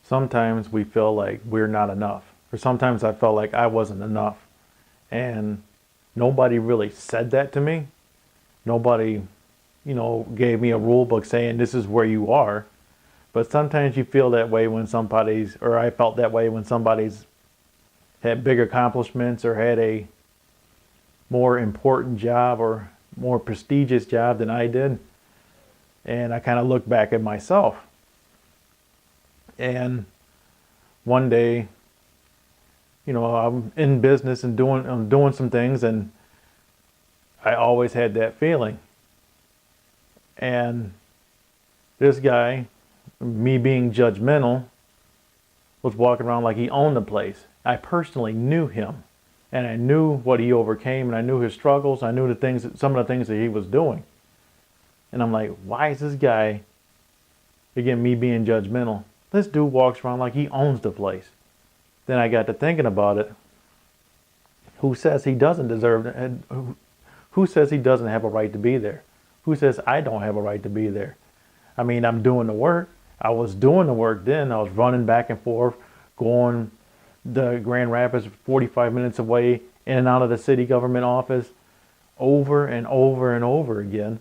sometimes we feel like we're not enough. Or sometimes I felt like I wasn't enough. And nobody really said that to me. Nobody, gave me a rule book saying this is where you are. But sometimes you feel that way when or I felt that way when somebody's had big accomplishments or had a more important job or more prestigious job than I did. And I kind of look back at myself. And one day, I'm in business and I'm doing some things, and I always had that feeling. And this guy, me being judgmental, was walking around like he owned the place. I personally knew him, and I knew what he overcame, and I knew his struggles. I knew some of the things that he was doing. And I'm like, why is this guy, again, me being judgmental, this dude walks around like he owns the place. Then I got to thinking about it. Who says he doesn't deserve it? Who says he doesn't have a right to be there? Who says I don't have a right to be there? I mean, I'm doing the work. I was doing the work then. I was running back and forth, going to Grand Rapids, 45 minutes away, in and out of the city government office, over and over and over again.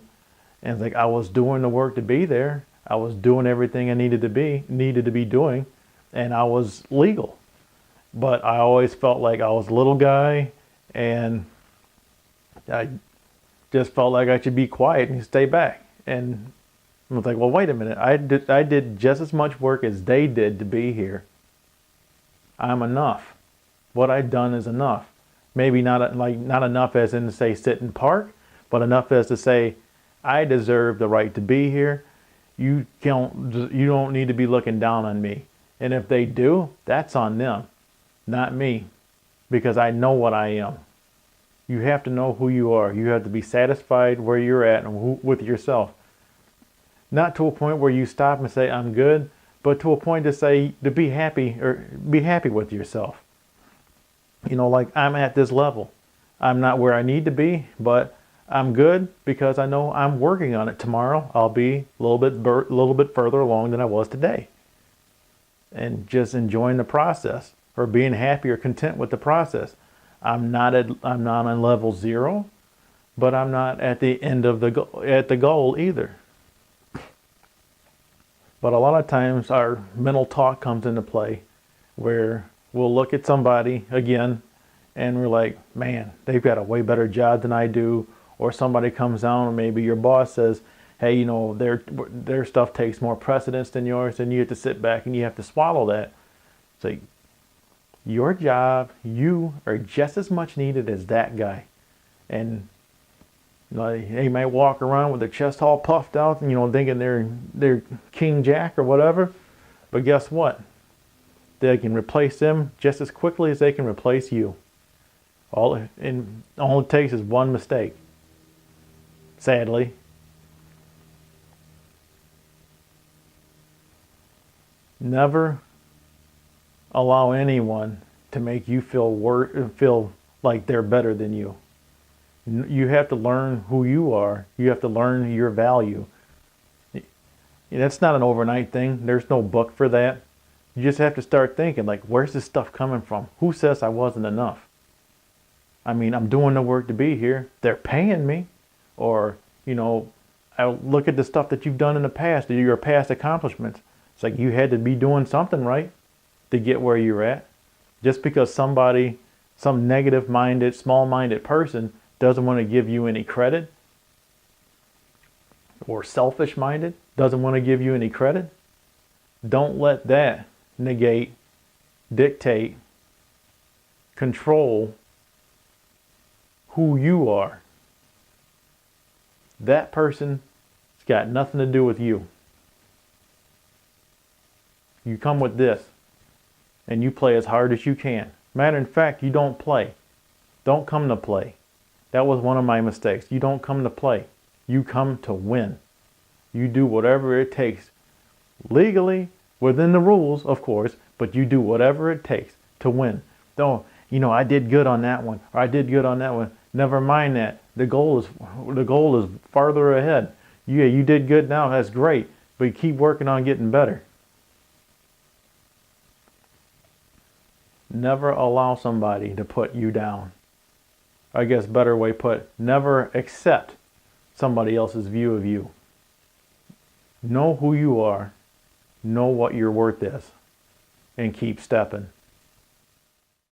And it's like I was doing the work to be there. I was doing everything I needed to be doing, and I was legal. But I always felt like I was a little guy, and I just felt like I should be quiet and stay back. And I was like, well, wait a minute. I did just as much work as they did to be here. I'm enough. What I've done is enough. Maybe not enough as in to say sit and park, but enough as to say I deserve the right to be here. You don't need to be looking down on me. And if they do, that's on them, not me, because I know what I am. You have to know who you are. You have to be satisfied where you're at and with yourself. Not to a point where you stop and say, I'm good, but to a point to be happy with yourself. Like I'm at this level. I'm not where I need to be, but I'm good because I know I'm working on it. Tomorrow I'll be a little bit further along than I was today. And just enjoying the process, or being happy or content with the process. I'm not on level 0, but I'm not at the end of the goal either. But a lot of times our mental talk comes into play, where we'll look at somebody again and we're like, man, they've got a way better job than I do. Or somebody comes down, or maybe your boss says, hey, their stuff takes more precedence than yours, and you have to sit back and you have to swallow that. It's like, your job, you are just as much needed as that guy. And they might walk around with their chest all puffed out, and thinking they're King Jack or whatever. But guess what? They can replace them just as quickly as they can replace you. All it takes is one mistake. Sadly. Never allow anyone to make you feel like they're better than you. You have to learn who you are. You have to learn your value. That's not an overnight thing. There's no book for that. You just have to start thinking, like, where's this stuff coming from? Who says I wasn't enough? I mean, I'm doing the work to be here. They're paying me. Or, I look at the stuff that you've done in the past, your past accomplishments. It's like you had to be doing something right to get where you're at. Just because some negative-minded, small-minded person doesn't want to give you any credit, or selfish-minded doesn't want to give you any credit, don't let that negate, dictate, control who you are. That person's got nothing to do with you. You come with this, and you play as hard as you can. Matter of fact, you don't play. Don't come to play. That was one of my mistakes. You don't come to play. You come to win. You do whatever it takes. Legally, within the rules, of course, but you do whatever it takes to win. Don't, I did good on that one, or I did good on that one. Never mind that. The goal is farther ahead. Yeah, you did good now. That's great, but you keep working on getting better. never allow somebody to put you down. I guess better way put, never accept somebody else's view of you. Know who you are, know what your worth is, and keep stepping.